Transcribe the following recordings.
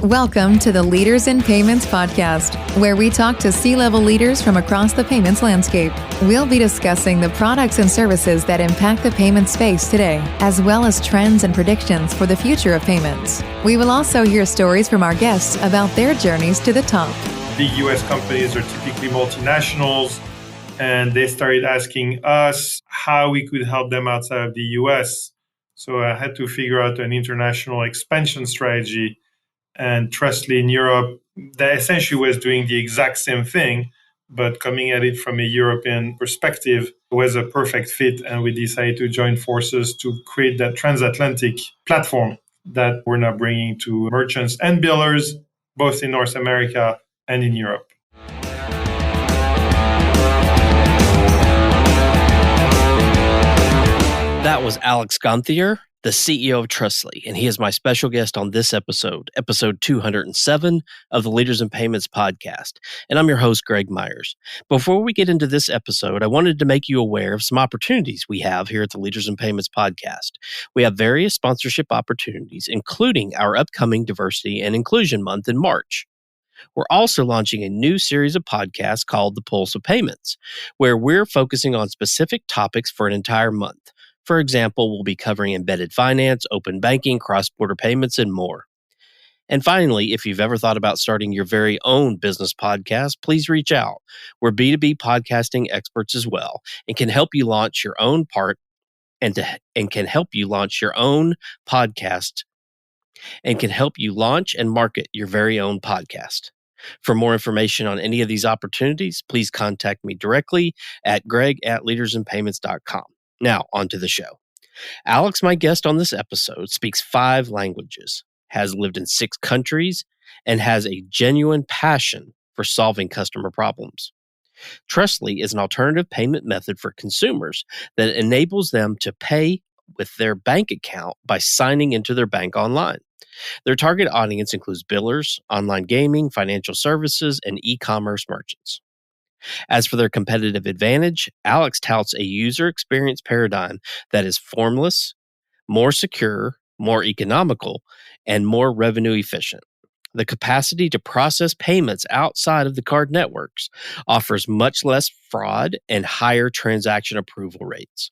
Welcome to the Leaders in Payments podcast, where we talk to C-level leaders from across the payments landscape. We'll be discussing the products and services that impact the payment space today, as well as trends and predictions for the future of payments. We will also hear stories from our guests about their journeys to the top. Big US companies are typically multinationals, and they started asking us how we could help them outside of the US. So I had to figure out an international expansion strategy. And Trustly in Europe, that essentially was doing the exact same thing, but coming at it from a European perspective was a perfect fit. And we decided to join forces to create that transatlantic platform that we're now bringing to merchants and billers, both in North America and in Europe. That was Alex Gonthier, the CEO of Trustly, and he is my special guest on this episode 207 of the Leaders in Payments podcast. And I'm your host, Greg Myers. Before we get into this episode, I wanted to make you aware of some opportunities we have here at the Leaders in Payments podcast. We have various sponsorship opportunities, including our upcoming Diversity and Inclusion Month in March. We're also launching a new series of podcasts called The Pulse of Payments, where we're focusing on specific topics for an entire month. For example, we'll be covering embedded finance, open banking, cross-border payments, and more. And finally, if you've ever thought about starting your very own business podcast, please reach out. We're B2B podcasting experts as well, and can help you launch your own podcast and can help you launch and market your very own podcast. For more information on any of these opportunities, please contact me directly at greg@leadersinpayments.com. Now, on to the show. Alex, my guest on this episode, speaks 5 languages, has lived in 6 countries, and has a genuine passion for solving customer problems. Trustly is an alternative payment method for consumers that enables them to pay with their bank account by signing into their bank online. Their target audience includes billers, online gaming, financial services, and e-commerce merchants. As for their competitive advantage, Alex touts a user experience paradigm that is formless, more secure, more economical, and more revenue efficient. The capacity to process payments outside of the card networks offers much less fraud and higher transaction approval rates.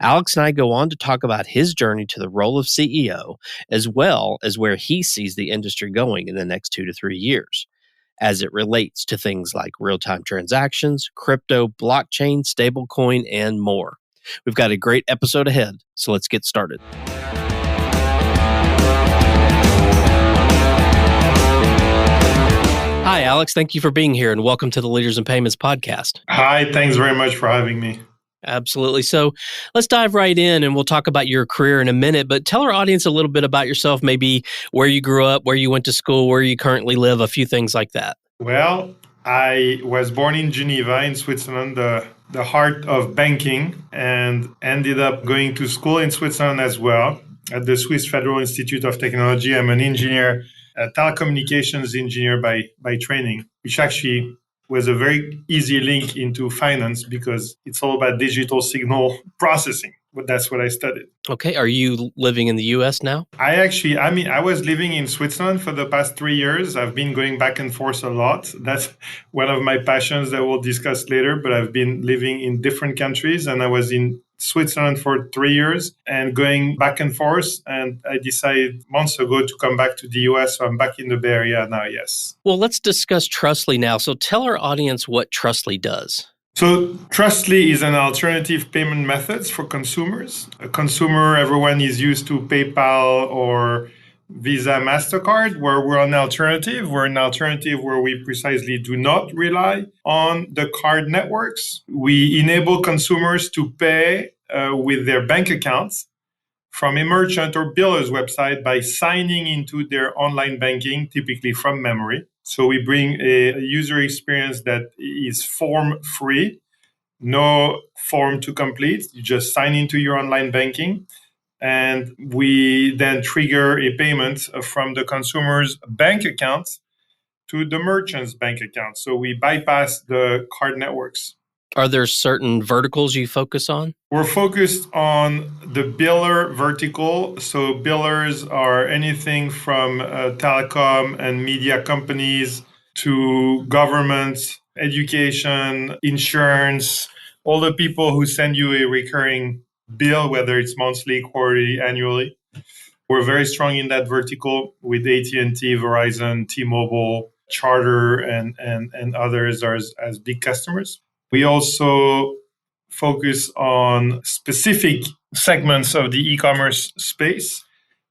Alex and I go on to talk about his journey to the role of CEO, as well as where he sees the industry going in the next 2 to 3 years, as it relates to things like real-time transactions, crypto, blockchain, stablecoin, and more. We've got a great episode ahead, so let's get started. Hi, Alex. Thank you for being here, and welcome to the Leaders in Payments podcast. Hi, thanks very much for having me. Absolutely. So let's dive right in, and we'll talk about your career in a minute, but tell our audience a little bit about yourself, maybe where you grew up, where you went to school, where you currently live, a few things like that. Well, I was born in Geneva, in Switzerland, the heart of banking, and ended up going to school in Switzerland as well at the Swiss Federal Institute of Technology. I'm an engineer, a telecommunications engineer by training, which actually was a very easy link into finance because it's all about digital signal processing. But that's what I studied. Okay. Are you living in the U.S. now? I was living in Switzerland for the past 3 years. I've been going back and forth a lot. That's one of my passions that we'll discuss later, but I've been living in different countries, and I was in Switzerland for 3 years and going back and forth. And I decided months ago to come back to the US. So I'm back in the Bay Area now, yes. Well, let's discuss Trustly now. So tell our audience what Trustly does. So Trustly is an alternative payment methods for consumers. A consumer, everyone is used to PayPal or Visa, MasterCard, where we're an alternative. We're an alternative where we precisely do not rely on the card networks. We enable consumers to pay with their bank accounts from a merchant or biller's website by signing into their online banking, typically from memory. So we bring a user experience that is form-free, no form to complete. You just sign into your online banking. And we then trigger a payment from the consumer's bank account to the merchant's bank account. So we bypass the card networks. Are there certain verticals you focus on? We're focused on the biller vertical. So billers are anything from telecom and media companies to government, education, insurance, all the people who send you a recurring bill, whether it's monthly, quarterly, annually. We're very strong in that vertical with AT&T, Verizon, T-Mobile, Charter, and others as big customers. We also focus on specific segments of the e-commerce space,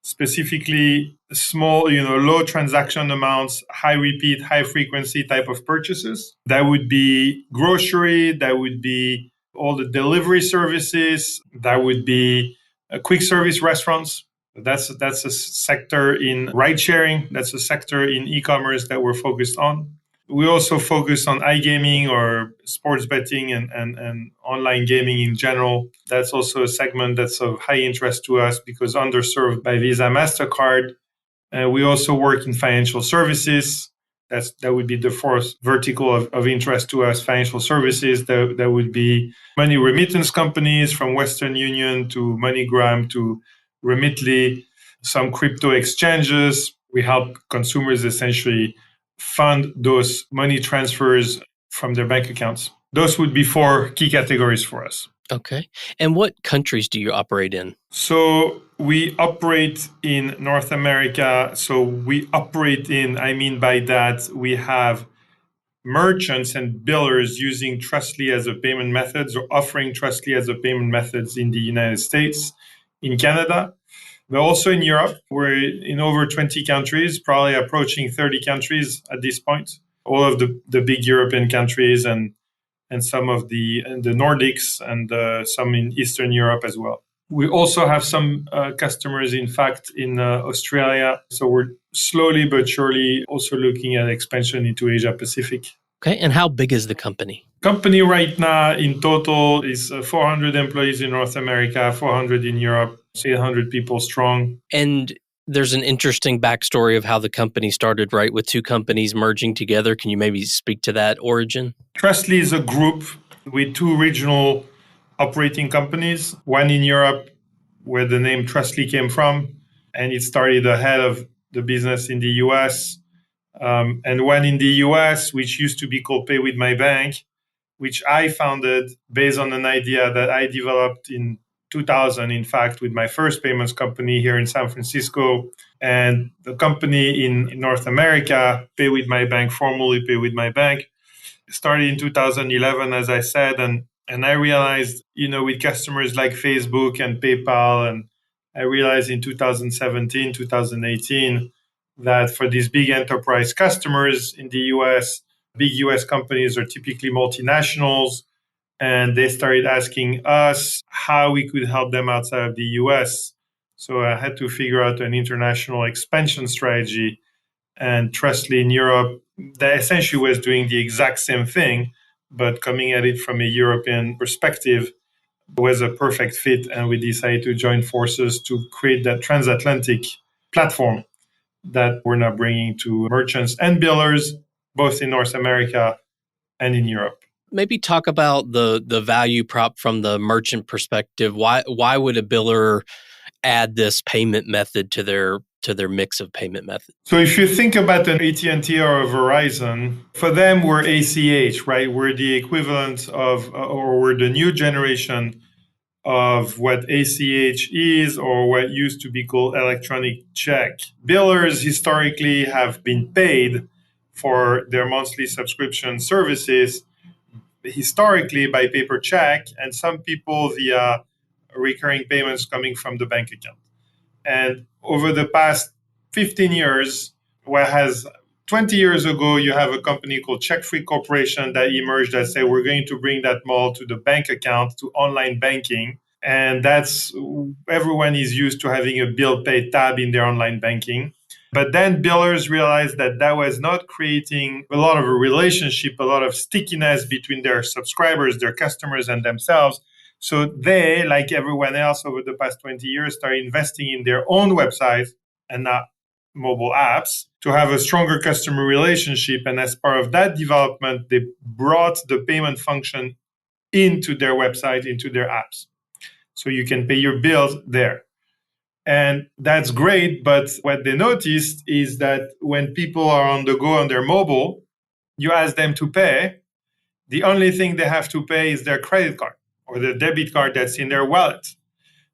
specifically small, low transaction amounts, high repeat, high frequency type of purchases. That would be grocery, that would be all the delivery services, that would be quick service restaurants. That's a sector in ride sharing. That's a sector in e-commerce that we're focused on. We also focus on iGaming or sports betting and online gaming in general. That's also a segment that's of high interest to us because underserved by Visa, MasterCard. We also work in financial services. That would be the fourth vertical of interest to us, financial services. That would be money remittance companies from Western Union to MoneyGram to Remitly, some crypto exchanges. We help consumers essentially fund those money transfers from their bank accounts. Those would be four key categories for us. Okay. And what countries do you operate in? So we operate in North America. I mean by that, we have merchants and billers using Trustly as a payment methods or offering Trustly as a payment methods in the United States, in Canada, but also in Europe. We're in over 20 countries, probably approaching 30 countries at this point. All of the big European countries and some of the Nordics and some in Eastern Europe as well. We also have some customers, in fact, in Australia. So we're slowly but surely also looking at expansion into Asia Pacific. Okay. And how big is the company? Company right now in total is 400 employees in North America, 400 in Europe, 800 people strong. And there's an interesting backstory of how the company started, right? With two companies merging together. Can you maybe speak to that origin? Trustly is a group with two regional operating companies, one in Europe where the name Trustly came from, and it started ahead of the business in the US, and one in the US, which used to be called Pay with My Bank, which I founded based on an idea that I developed in 2000, in fact, with my first payments company here in San Francisco. And the company in North America, Pay with My Bank, formerly Pay with My Bank, started in 2011, as I said, and I realized, with customers like Facebook and PayPal, and I realized in 2017, 2018, that for these big enterprise customers in the US, big US companies are typically multinationals, and they started asking us how we could help them outside of the US. So I had to figure out an international expansion strategy. And Trustly in Europe, that essentially was doing the exact same thing, but coming at it from a European perspective was a perfect fit. And we decided to join forces to create that transatlantic platform that we're now bringing to merchants and billers, both in North America and in Europe. Maybe talk about the value prop from the merchant perspective. Why would a biller add this payment method to their mix of payment methods? So if you think about an AT&T or a Verizon, for them we're ACH, right? We're the equivalent of, or we're the new generation of what ACH is, or what used to be called electronic check. Billers historically have been paid for their monthly subscription services historically by paper check, and some people via recurring payments coming from the bank account. And over the past 15 years, whereas 20 years ago, you have a company called Check Free Corporation that emerged that said, we're going to bring that model to the bank account, to online banking. And that's, everyone is used to having a bill pay tab in their online banking. But then billers realized that that was not creating a lot of a relationship, a lot of stickiness between their subscribers, their customers, and themselves. So they, like everyone else over the past 20 years, started investing in their own websites and not mobile apps to have a stronger customer relationship. And as part of that development, they brought the payment function into their website, into their apps. So you can pay your bills there. And that's great. But what they noticed is that when people are on the go on their mobile, you ask them to pay. The only thing they have to pay is their credit card or the debit card that's in their wallet.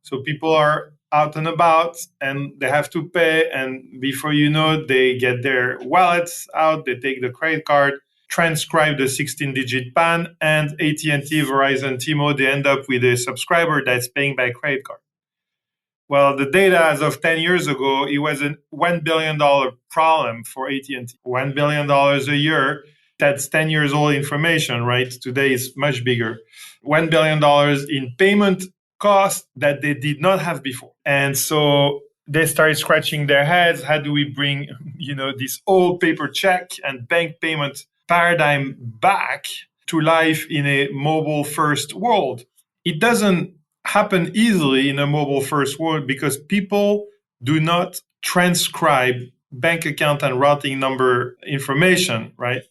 So people are out and about and they have to pay. And before you know it, they get their wallets out, they take the credit card, transcribe the 16-digit PAN, and AT&T, Verizon, T-Mobile, they end up with a subscriber that's paying by credit card. Well, the data as of 10 years ago, it was a $1 billion problem for AT&T. $1 billion a year. That's 10 years old information, right? Today is much bigger. $1 billion in payment costs that they did not have before. And so they started scratching their heads. How do we bring, this old paper check and bank payment paradigm back to life in a mobile first world? It doesn't happen easily in a mobile first world because people do not transcribe bank account and routing number information, right?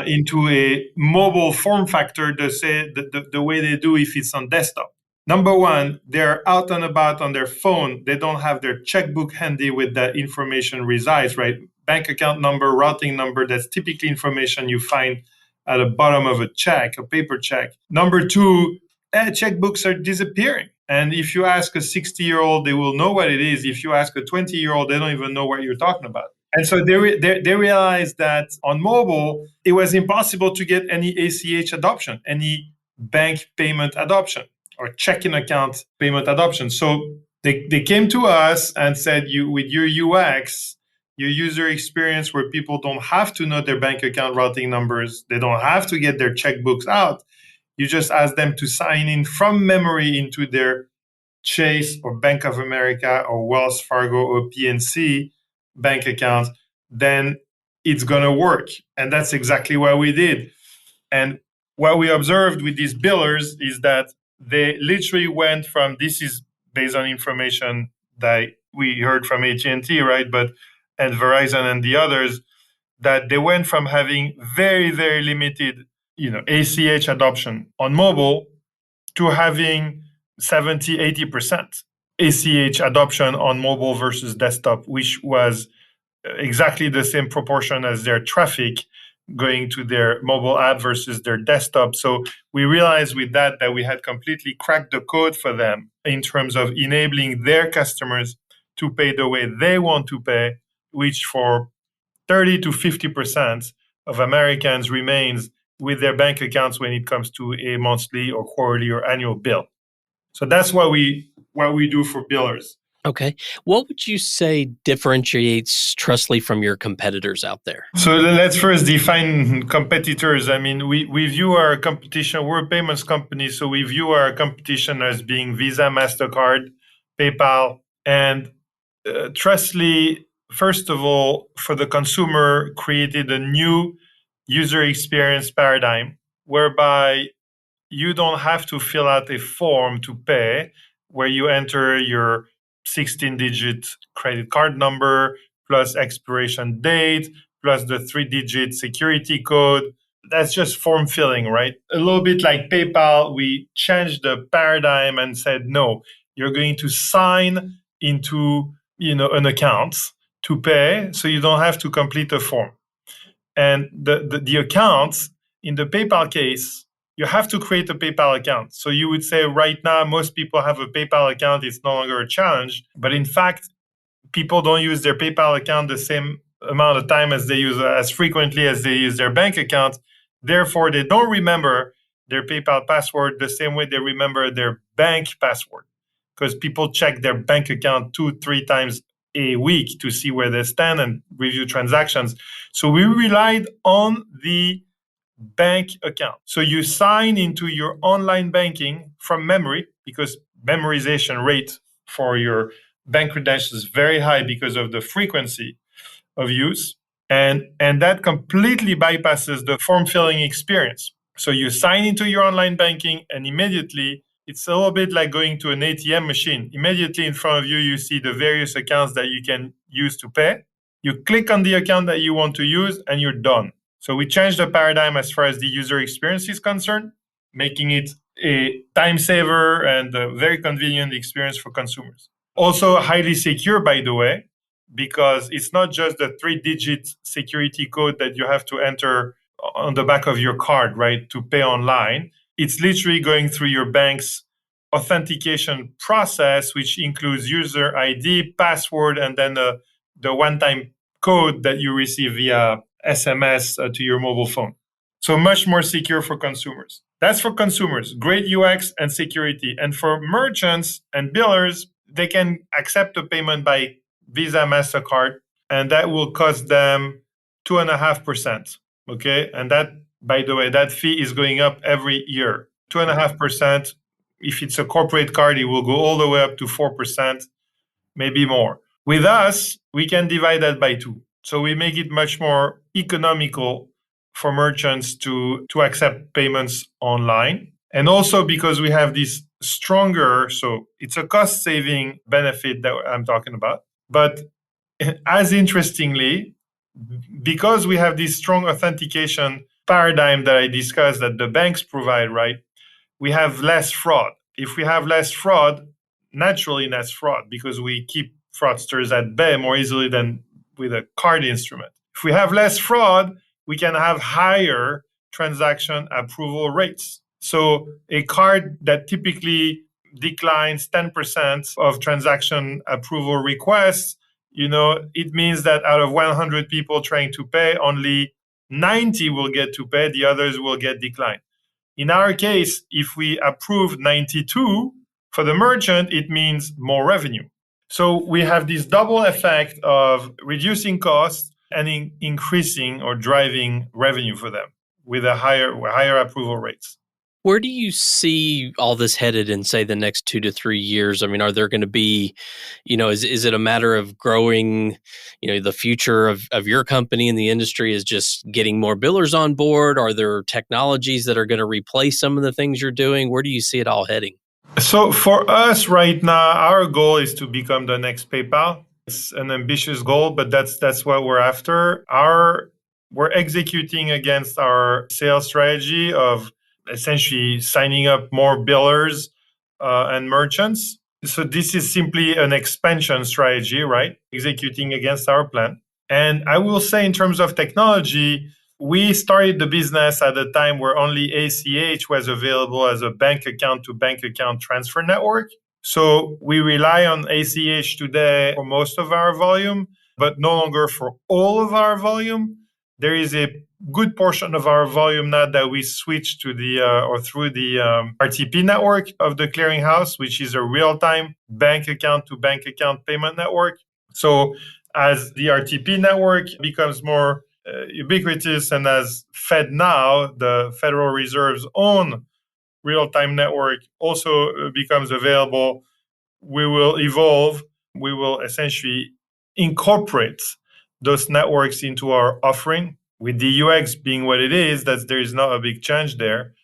Into a mobile form factor the way they do if it's on desktop. Number one, they're out and about on their phone. They don't have their checkbook handy with that information resides, right? Bank account number, routing number, that's typically information you find at the bottom of a check, a paper check. Number two, checkbooks are disappearing. And if you ask a 60-year-old, they will know what it is. If you ask a 20-year-old, they don't even know what you're talking about. And so they realized that on mobile, it was impossible to get any ACH adoption, any bank payment adoption or checking account payment adoption. So they came to us and said, with your UX, your user experience where people don't have to know their bank account routing numbers, they don't have to get their checkbooks out. You just ask them to sign in from memory into their Chase or Bank of America or Wells Fargo or PNC bank account, then it's going to work. And that's exactly what we did. And what we observed with these billers is that they literally went from, this is based on information that we heard from AT&T, right? And Verizon and the others, that they went from having very, very limited, ACH adoption on mobile to having 70, 80% ACH adoption on mobile versus desktop, which was exactly the same proportion as their traffic going to their mobile app versus their desktop. So we realized with that we had completely cracked the code for them in terms of enabling their customers to pay the way they want to pay, which for 30 to 50% of Americans remains with their bank accounts when it comes to a monthly or quarterly or annual bill. So that's what we do for billers. Okay. What would you say differentiates Trustly from your competitors out there? So let's first define competitors. I mean, we view our competition, we're a payments company, so we view our competition as being Visa, MasterCard, PayPal, and Trustly, first of all, for the consumer, created a new user experience paradigm whereby you don't have to fill out a form to pay where you enter your 16-digit credit card number plus expiration date plus the 3-digit security code. That's just form filling, right? A little bit like PayPal, we changed the paradigm and said, no, you're going to sign into an account to pay, so you don't have to complete a form. And the account, in the PayPal case, you have to create a PayPal account. So you would say right now, most people have a PayPal account. It's no longer a challenge. But in fact, people don't use their PayPal account the same amount of time as frequently as they use their bank account. Therefore, they don't remember their PayPal password the same way they remember their bank password, because people check their bank account 2-3 times a week to see where they stand and review transactions. So we relied on the bank account. So you sign into your online banking from memory, because memorization rate for your bank credentials is very high because of the frequency of use. And that completely bypasses the form filling experience. So you sign into your online banking and immediately, it's a little bit like going to an ATM machine. Immediately in front of you, you see the various accounts that you can use to pay. You click on the account that you want to use and you're done. So we changed the paradigm as far as the user experience is concerned. making it a time saver and a very convenient experience for consumers. Also highly secure, by the way, because it's not just the 3-digit security code that you have to enter on the back of your card, right, to pay online. It's literally going through your bank's authentication process, which includes user ID, password, and then the one-time code that you receive via SMS to your mobile phone. So much more secure for consumers. That's for consumers, great UX and security. And for merchants and billers, they can accept a payment by Visa, MasterCard, and that will cost them 2.5%. Okay. And that, by the way, that fee is going up every year. 2.5%. If it's a corporate card, it will go all the way up to 4%, maybe more. With us, we can divide that by 2. So we make it much more economical for merchants to accept payments online. And also because we have this stronger, so it's a cost saving benefit that I'm talking about. But as interestingly, because we have this strong authentication paradigm that I discussed that the banks provide, right? We have less fraud. If we have less fraud, naturally less fraud because we keep fraudsters at bay more easily than with a card instrument. If we have less fraud, we can have higher transaction approval rates. So a card that typically declines 10% of transaction approval requests, it means that out of 100 people trying to pay, only 90 will get to pay, the others will get declined. In our case, if we approve 92 for the merchant, it means more revenue. So we have this double effect of reducing costs and increasing or driving revenue for them with a higher approval rates. Where do you see all this headed in, say, the next 2 to 3 years? I mean, are there going to be, is it a matter of growing, the future of your company and the industry is just getting more billers on board? Are there technologies that are going to replace some of the things you're doing? Where do you see it all heading? So for us right now, our goal is to become the next PayPal. It's an ambitious goal, but that's what we're after. We're executing against our sales strategy of essentially signing up more billers and merchants. So this is simply an expansion strategy, right? Executing against our plan. And I will say in terms of technology, we started the business at a time where only ACH was available as a bank account to bank account transfer network. So we rely on ACH today for most of our volume, but no longer for all of our volume. There is a good portion of our volume now that we switch to through the RTP network of the clearinghouse, which is a real-time bank account to bank account payment network. So as the RTP network becomes more ubiquitous and as FedNow, the Federal Reserve's own real-time network, also becomes available, we will evolve. We will essentially incorporate those networks into our offering. With the UX being what it is, that there is not a big change there.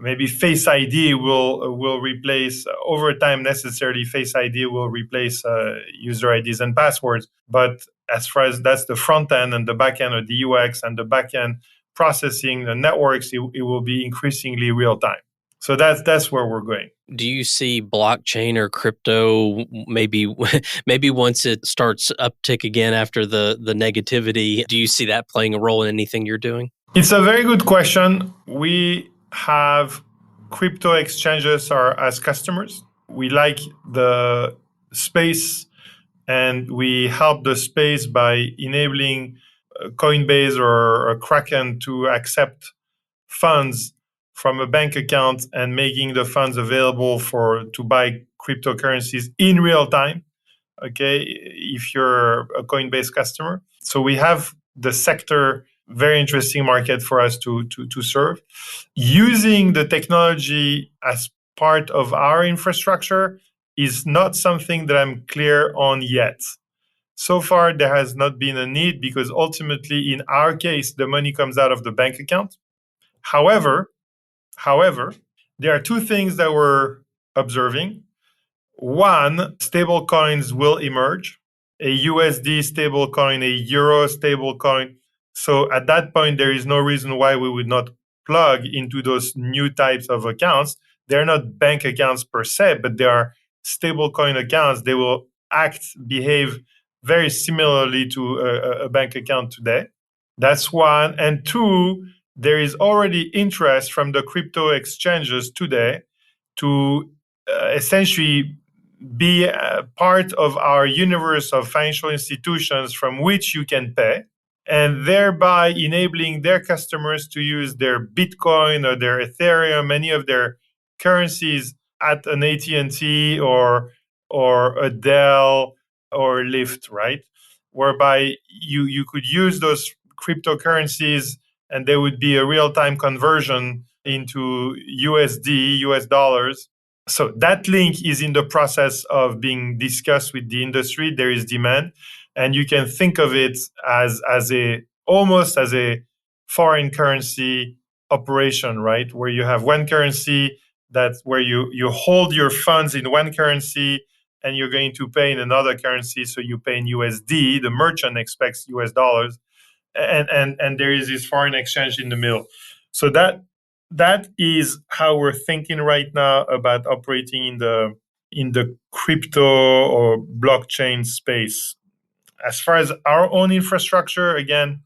Maybe Face ID will replace over time. Necessarily, Face ID will replace user IDs and passwords. But as far as that's the front end and the back end of the UX and the back end processing the networks, it will be increasingly real time. So that's where we're going. Do you see blockchain or crypto maybe once it starts uptick again after the negativity? Do you see that playing a role in anything you're doing? It's a very good question. We have crypto exchanges as customers. We like the space and we help the space by enabling Coinbase or a Kraken to accept funds from a bank account and making the funds available to buy cryptocurrencies in real time. Okay, if you're a Coinbase customer. So we have the sector, very interesting market for us to serve. Using the technology as part of our infrastructure is not something that I'm clear on yet. So far, there has not been a need because ultimately, in our case, the money comes out of the bank account. However, there are two things that we're observing. One, stable coins will emerge, a USD stable coin, a Euro stable coin. So at that point, there is no reason why we would not plug into those new types of accounts. They're not bank accounts per se, but they are stablecoin accounts. They will behave very similarly to a bank account today. That's one. And two, there is already interest from the crypto exchanges today to essentially be a part of our universe of financial institutions from which you can pay, and thereby enabling their customers to use their Bitcoin or their Ethereum, any of their currencies at an AT&T or a Dell or Lyft, right? Whereby you could use those cryptocurrencies and there would be a real-time conversion into USD, US dollars. So that link is in the process of being discussed with the industry. There is demand, and you can think of it as a almost as a foreign currency operation, right? Where you have one currency that's where you hold your funds in one currency and you're going to pay in another currency. So you pay in USD, the merchant expects US dollars, and there is this foreign exchange in the middle. So that is how we're thinking right now about operating in the crypto or blockchain space. As far as our own infrastructure, again,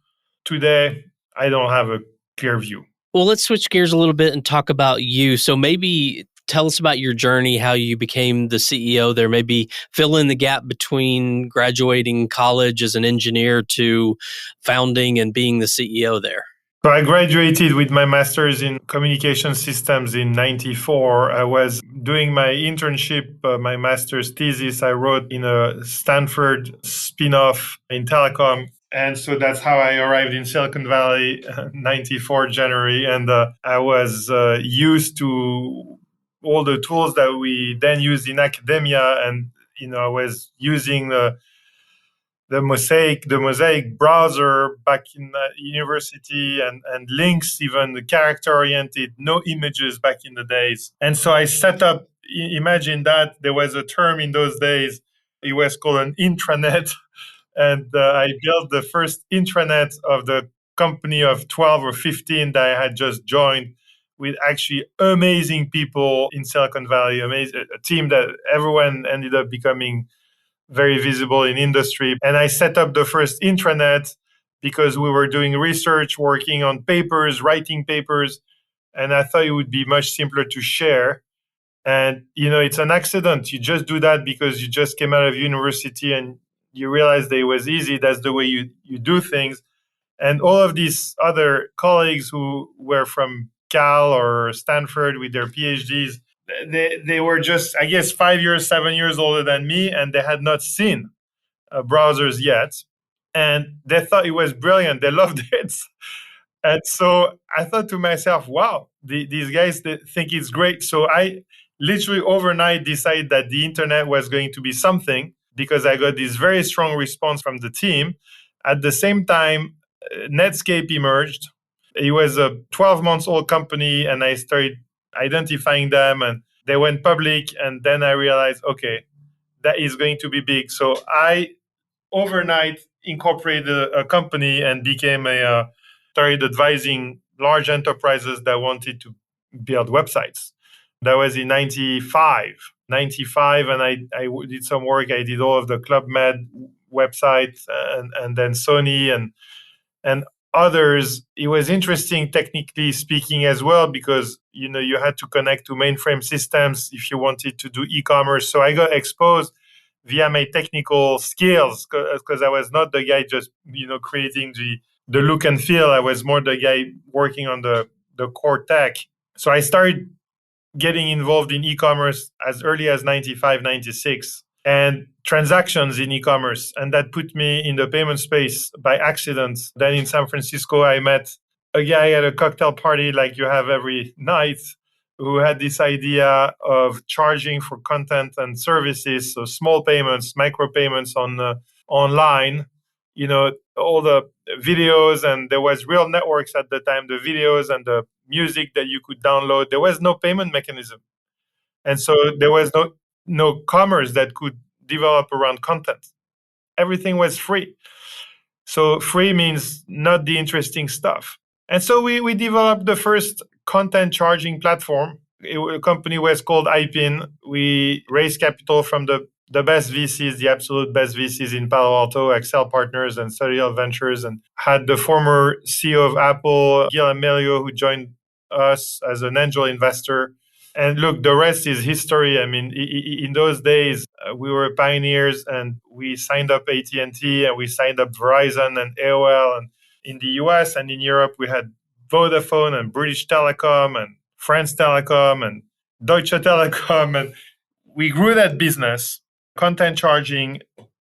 today I don't have a clear view. Well, let's switch gears a little bit and talk about you. So maybe tell us about your journey, how you became the CEO there. Maybe fill in the gap between graduating college as an engineer to founding and being the CEO there. So I graduated with my master's in communication systems in '94. I was doing my internship, my master's thesis I wrote in a Stanford spin-off in telecom. And so that's how I arrived in Silicon Valley, '94 January. And I was used to all the tools that we then used in academia. And, I was using the Mosaic browser back in university, and Lynx, even the character oriented, no images back in the days. And so I set up, imagine that there was a term in those days, it was called an intranet. And I built the first intranet of the company of 12 or 15 that I had just joined, with actually amazing people in Silicon Valley, a team that everyone ended up becoming very visible in industry. And I set up the first intranet because we were doing research, working on papers, writing papers, and I thought it would be much simpler to share. And, it's an accident. You just do that because you just came out of university and you realize that it was easy. That's the way you do things. And all of these other colleagues who were from Cal or Stanford with their PhDs, they were just, I guess, 5 years, 7 years older than me, and they had not seen browsers yet. And they thought it was brilliant. They loved it. And so I thought to myself, wow, these guys, they think it's great. So I literally overnight decided that the internet was going to be something, because I got this very strong response from the team. At the same time, Netscape emerged. It was a 12-month-old company, and I started identifying them, and they went public. And then I realized, okay, that is going to be big. So I overnight incorporated a company and started advising large enterprises that wanted to build websites. That was in 95, and I did some work. I did all of the Club Med websites, and then Sony and others. It was interesting technically speaking as well, because you had to connect to mainframe systems if you wanted to do e-commerce. So I got exposed via my technical skills, because I was not the guy just creating the look and feel. I was more the guy working on the core tech. So I started getting involved in e-commerce as early as 95, 96. And transactions in e-commerce. And that put me in the payment space by accident. Then in San Francisco, I met a guy at a cocktail party like you have every night, who had this idea of charging for content and services. So small payments, micro payments online, all the videos, and there was real networks at the time, the videos and the music that you could download. There was no payment mechanism. And so there was no commerce that could develop around content. Everything was free. So free means not the interesting stuff. And so we developed the first content charging platform. A company was called IPIN. We raised capital from the best VCs, the absolute best VCs in Palo Alto, Excel Partners and Studial Ventures, and had the former CEO of Apple, Gil Amelio, who joined us as an angel investor. And look, the rest is history. I mean, in those days, we were pioneers, and we signed up AT&T, and we signed up Verizon and AOL, and in the US and in Europe, we had Vodafone and British Telecom and France Telecom and Deutsche Telekom. And we grew that business, content charging,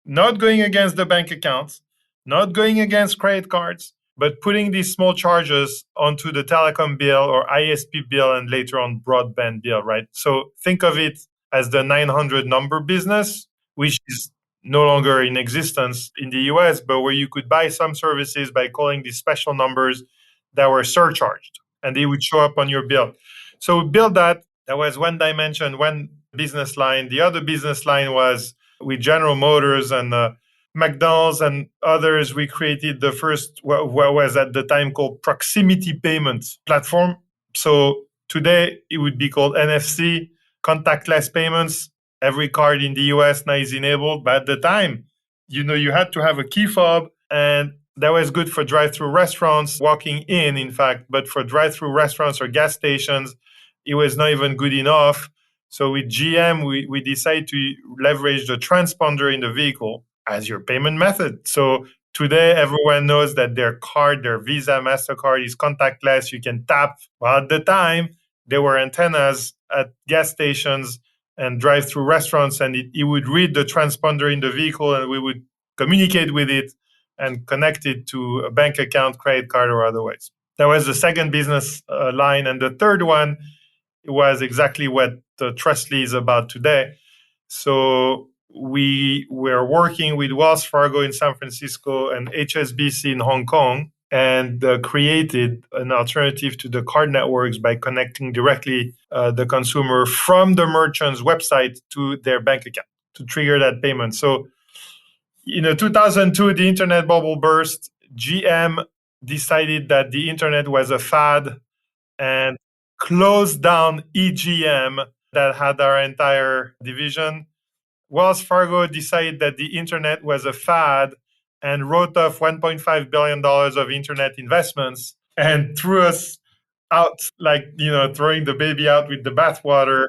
not going against the bank accounts, not going against credit cards, but putting these small charges onto the telecom bill or ISP bill and later on broadband bill, right? So think of it as the 900 number business, which is no longer in existence in the US, but where you could buy some services by calling these special numbers that were surcharged and they would show up on your bill. So we built that. That was one dimension, one business line. The other business line was with General Motors and McDonald's and others. We created the first, what was at the time called proximity payments platform. So today it would be called NFC, contactless payments. Every card in the US now is enabled. But at the time, you had to have a key fob, and that was good for drive-through restaurants, walking in fact. But for drive-through restaurants or gas stations, it was not even good enough. So with GM, we decided to leverage the transponder in the vehicle as your payment method. So today, everyone knows that their card, their Visa, MasterCard is contactless. You can tap. Well, at the time, there were antennas at gas stations and drive-through restaurants, and it would read the transponder in the vehicle, and we would communicate with it and connect it to a bank account, credit card, or otherwise. That was the second business line. And the third one was exactly what Trustly is about today. So we were working with Wells Fargo in San Francisco and HSBC in Hong Kong, and created an alternative to the card networks by connecting directly the consumer from the merchant's website to their bank account to trigger that payment. So, 2002, the internet bubble burst. GM decided that the internet was a fad and closed down EGM that had our entire division. Wells Fargo decided that the internet was a fad and wrote off $1.5 billion of internet investments and threw us out, like, throwing the baby out with the bathwater.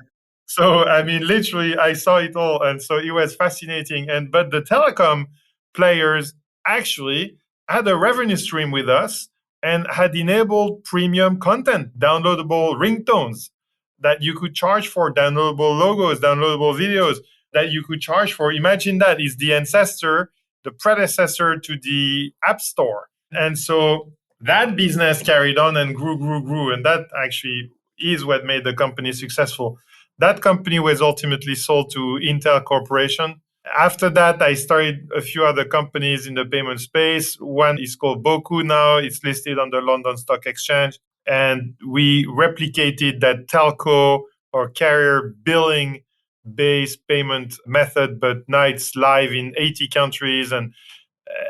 So, I mean, literally, I saw it all. And so it was fascinating. But the telecom players actually had a revenue stream with us and had enabled premium content, downloadable ringtones that you could charge for, downloadable logos, downloadable videos that you could charge for. Imagine that is the ancestor, the predecessor to the App Store. And so that business carried on and grew. And that actually is what made the company successful. That company was ultimately sold to Intel Corporation. After that, I started a few other companies in the payment space. One is called Boku now. It's listed on the London Stock Exchange. And we replicated that telco or carrier billing based payment method, but now it's live in 80 countries, and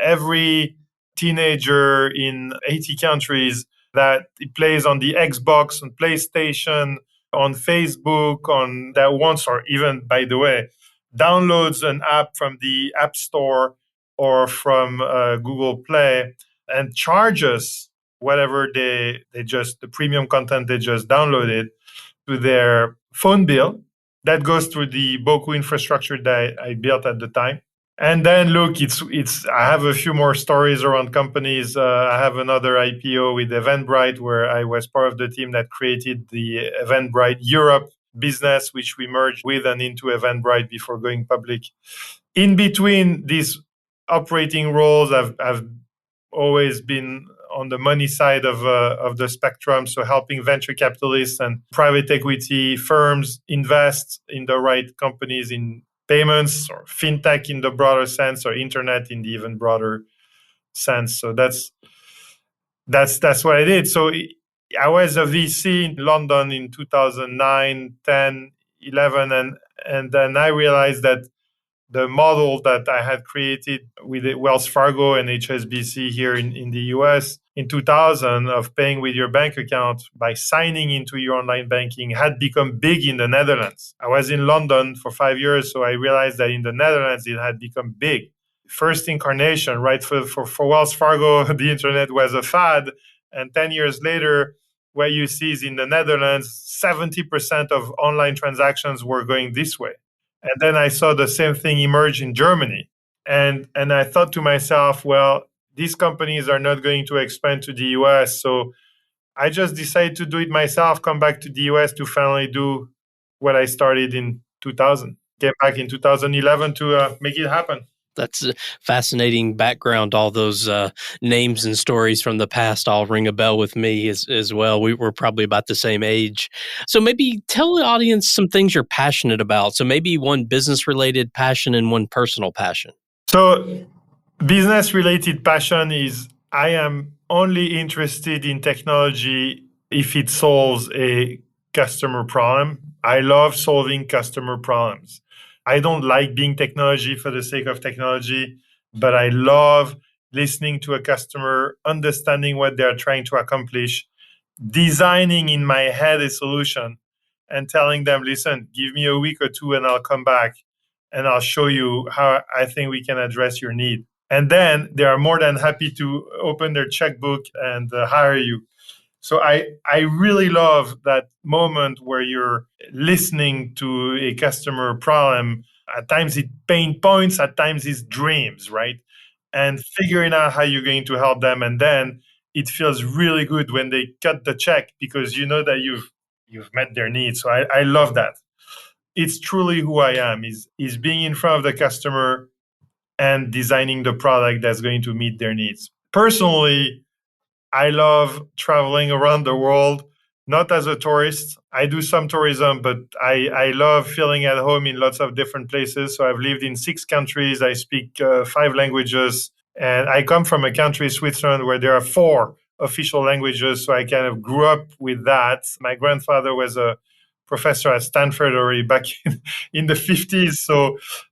every teenager in 80 countries that it plays on the Xbox, on PlayStation, on Facebook, on that wants, or even, by the way, downloads an app from the App Store or from Google Play and charges whatever the premium content they just downloaded to their phone bill. That goes through the Boku infrastructure that I built at the time. And then look, it's. I have a few more stories around companies. I have another IPO with Eventbrite, where I was part of the team that created the Eventbrite Europe business, which we merged with and into Eventbrite before going public. In between these operating roles, I've always been on the money side of the spectrum, so helping venture capitalists and private equity firms invest in the right companies in payments or fintech in the broader sense, or internet in the even broader sense. So that's what I did. So I was a VC in London in 2009, 10, 11, and then I realized that the model that I had created with Wells Fargo and HSBC here in the US in 2000 of paying with your bank account by signing into your online banking had become big in the Netherlands. I was in London for 5 years, so I realized that in the Netherlands it had become big. First incarnation, right? For Wells Fargo, the internet was a fad. And 10 years later, what you see is in the Netherlands, 70% of online transactions were going this way. And then I saw the same thing emerge in Germany. And I thought to myself, well, these companies are not going to expand to the US. So I just decided to do it myself, come back to the US to finally do what I started in 2000. Came back in 2011 to make it happen. That's a fascinating background. All those names and stories from the past all ring a bell with me as well. We were probably about the same age. So maybe tell the audience some things you're passionate about. So maybe one business related passion and one personal passion. So business related passion is I am only interested in technology if it solves a customer problem. I love solving customer problems. I don't like being technology for the sake of technology, but I love listening to a customer, understanding what they're trying to accomplish, designing in my head a solution, and telling them, listen, give me a week or two and I'll come back and I'll show you how I think we can address your need. And then they are more than happy to open their checkbook and hire you. So I really love that moment where you're listening to a customer problem. At times it's pain points, at times it's dreams, right? And figuring out how you're going to help them. And then it feels really good when they cut the check because you know that you've met their needs. So I love that. It's truly who I am, is being in front of the customer and designing the product that's going to meet their needs. Personally, I love traveling around the world, not as a tourist. I do some tourism, but I love feeling at home in lots of different places. So I've lived in 6 countries. I speak 5 languages. And I come from a country, Switzerland, where there are 4 official languages. So I kind of grew up with that. My grandfather was a professor at Stanford already back in the 50s.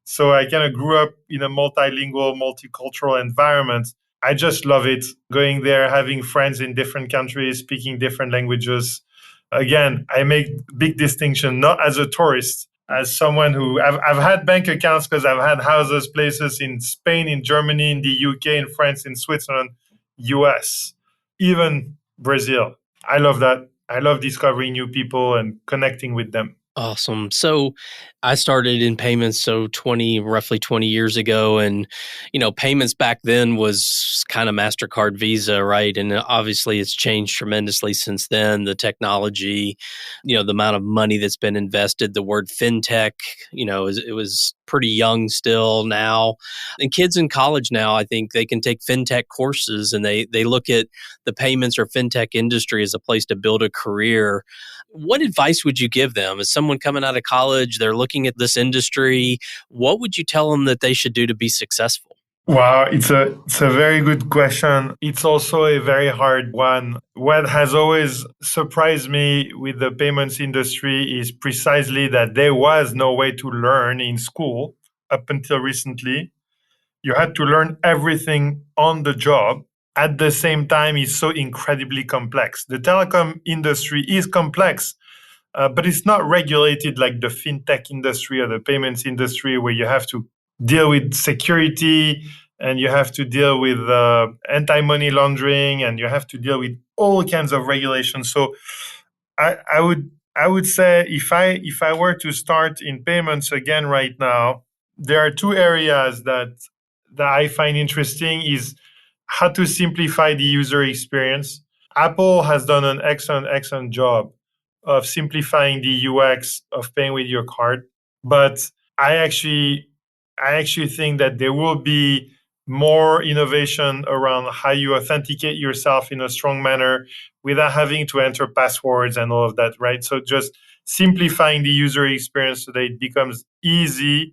So I kind of grew up in a multilingual, multicultural environment. I just love it. Going there, having friends in different countries, speaking different languages. Again, I make big distinction, not as a tourist, as someone who I've had bank accounts because I've had houses, places in Spain, in Germany, in the UK, in France, in Switzerland, US, even Brazil. I love that. I love discovering new people and connecting with them. Awesome. So I started in payments roughly 20 years ago. And, payments back then was kind of MasterCard, Visa, right? And obviously it's changed tremendously since then. The technology, the amount of money that's been invested, the word fintech, it was pretty young still now. And kids in college now, I think they can take fintech courses and they look at the payments or fintech industry as a place to build a career. What advice would you give them as someone coming out of college? They're looking at this industry. What would you tell them that they should do to be successful? Wow, it's a very good question. It's also a very hard one. What has always surprised me with the payments industry is precisely that there was no way to learn in school up until recently. You had to learn everything on the job. At the same time, it's so incredibly complex. The telecom industry is complex, but it's not regulated like the fintech industry or the payments industry, where you have to deal with security and you have to deal with anti-money laundering and you have to deal with all kinds of regulations. So I would say if I were to start in payments again right now, there are 2 areas that I find interesting is how to simplify the user experience. Apple has done an excellent job of simplifying the UX of paying with your card. But I actually think that there will be more innovation around how you authenticate yourself in a strong manner without having to enter passwords and all of that, right? So just simplifying the user experience so that it becomes easy,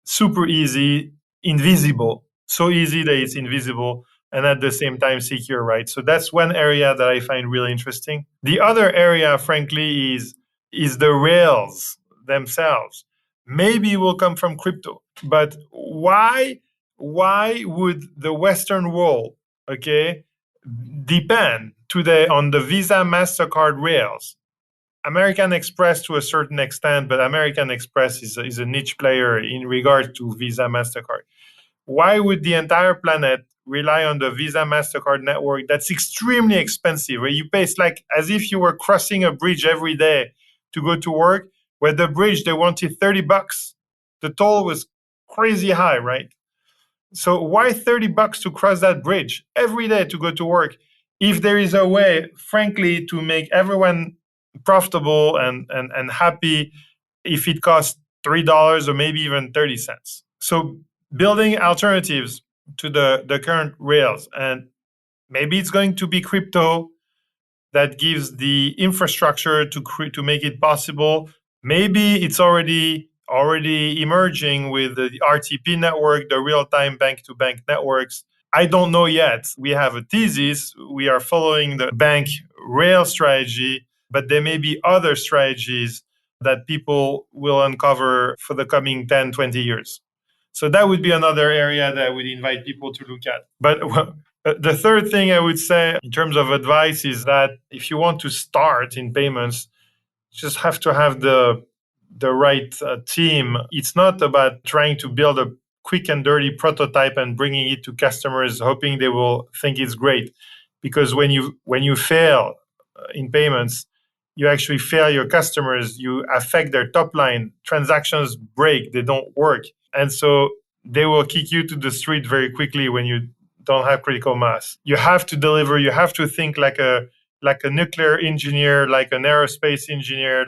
super easy, invisible, so easy that it's invisible, and at the same time secure, right? So that's one area that I find really interesting. The other area, frankly, is the rails themselves. Maybe will come from crypto. But why would the Western world, okay, depend today on the Visa MasterCard rails? American Express to a certain extent, but American Express is a niche player in regard to Visa MasterCard. Why would the entire planet rely on the Visa MasterCard network that's extremely expensive, where you pay, it's like as if you were crossing a bridge every day to go to work, where the bridge they wanted $30. The toll was crazy high, right? So why $30 to cross that bridge every day to go to work? If there is a way, frankly, to make everyone profitable and happy, if it costs $3 or maybe even 30 cents. So building alternatives to the current rails, and maybe it's going to be crypto that gives the infrastructure to make it possible. Maybe it's already emerging with the RTP network, the real-time bank-to-bank networks. I don't know yet. We have a thesis. We are following the bank rail strategy, but there may be other strategies that people will uncover for the coming 10, 20 years. So that would be another area that I would invite people to look at. But the third thing I would say in terms of advice is that if you want to start in payments, you just have to have the right team. It's not about trying to build a quick and dirty prototype and bringing it to customers, hoping they will think it's great. Because when you fail in payments, you actually fail your customers. You affect their top line. Transactions break. They don't work. And so they will kick you to the street very quickly when you don't have critical mass. You have to deliver. You have to think like a nuclear engineer, like an aerospace engineer,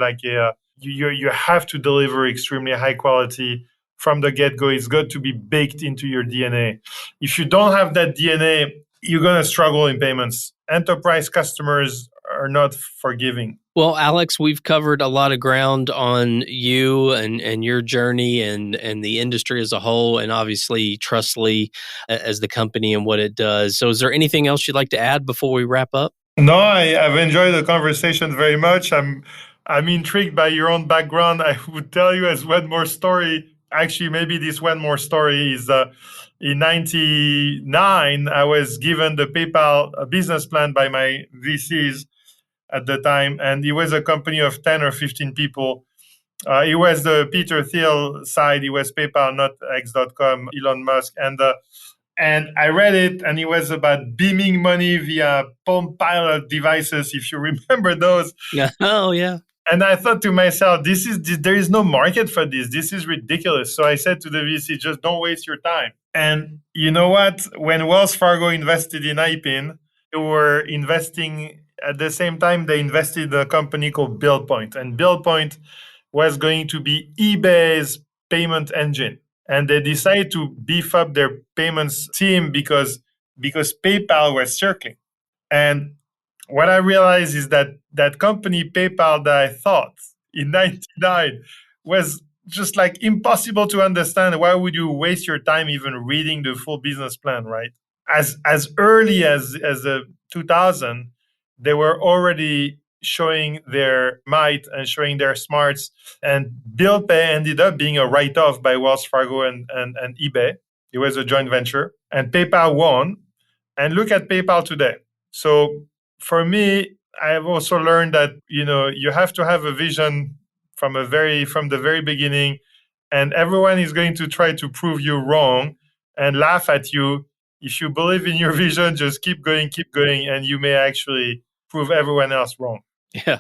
you have to deliver extremely high quality from the get-go. It's got to be baked into your DNA. If you don't have that DNA, you're going to struggle in payments. Enterprise customers are not forgiving. Well, Alex, we've covered a lot of ground on you and your journey and the industry as a whole, and obviously Trustly as the company and what it does. So is there anything else you'd like to add before we wrap up? No, I've enjoyed the conversation very much. I'm intrigued by your own background. I would tell you as one more story. Actually, maybe this one more story is in 99, I was given the PayPal business plan by my VCs at the time, and it was a company of 10 or 15 people. It was the Peter Thiel side. It was PayPal, not X.com, Elon Musk. And I read it, and it was about beaming money via Palm Pilot devices, if you remember those. Oh, yeah. And I thought to myself, there is no market for this. This is ridiculous. So I said to the VC, just don't waste your time. And you know what? When Wells Fargo invested in IPIN, they were investing at the same time. They invested in a company called BillPoint. And BillPoint was going to be eBay's payment engine. And they decided to beef up their payments team because PayPal was circling. And what I realized is that company PayPal that I thought in 99 was just like impossible to understand. Why would you waste your time even reading the full business plan, right? As early as the 2000, they were already showing their might and showing their smarts. And Bill Pay ended up being a write-off by Wells Fargo and eBay. It was a joint venture. And PayPal won. And look at PayPal today. So for me, I've also learned that, you have to have a vision from the very beginning. And everyone is going to try to prove you wrong and laugh at you. If you believe in your vision, just keep going, and you may actually prove everyone else wrong. Yeah,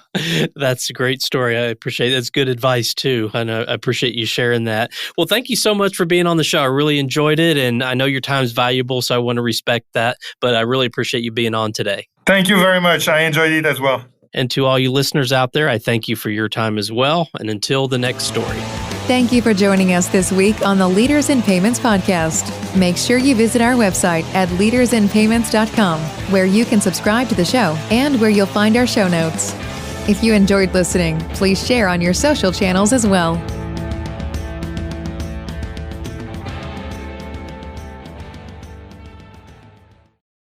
that's a great story. I appreciate it. That's good advice too. And I appreciate you sharing that. Well, thank you so much for being on the show. I really enjoyed it. And I know your time is valuable, so I want to respect that. But I really appreciate you being on today. Thank you very much. I enjoyed it as well. And to all you listeners out there, I thank you for your time as well. And until the next story. Thank you for joining us this week on the Leaders in Payments podcast. Make sure you visit our website at leadersinpayments.com, where you can subscribe to the show and where you'll find our show notes. If you enjoyed listening, please share on your social channels as well.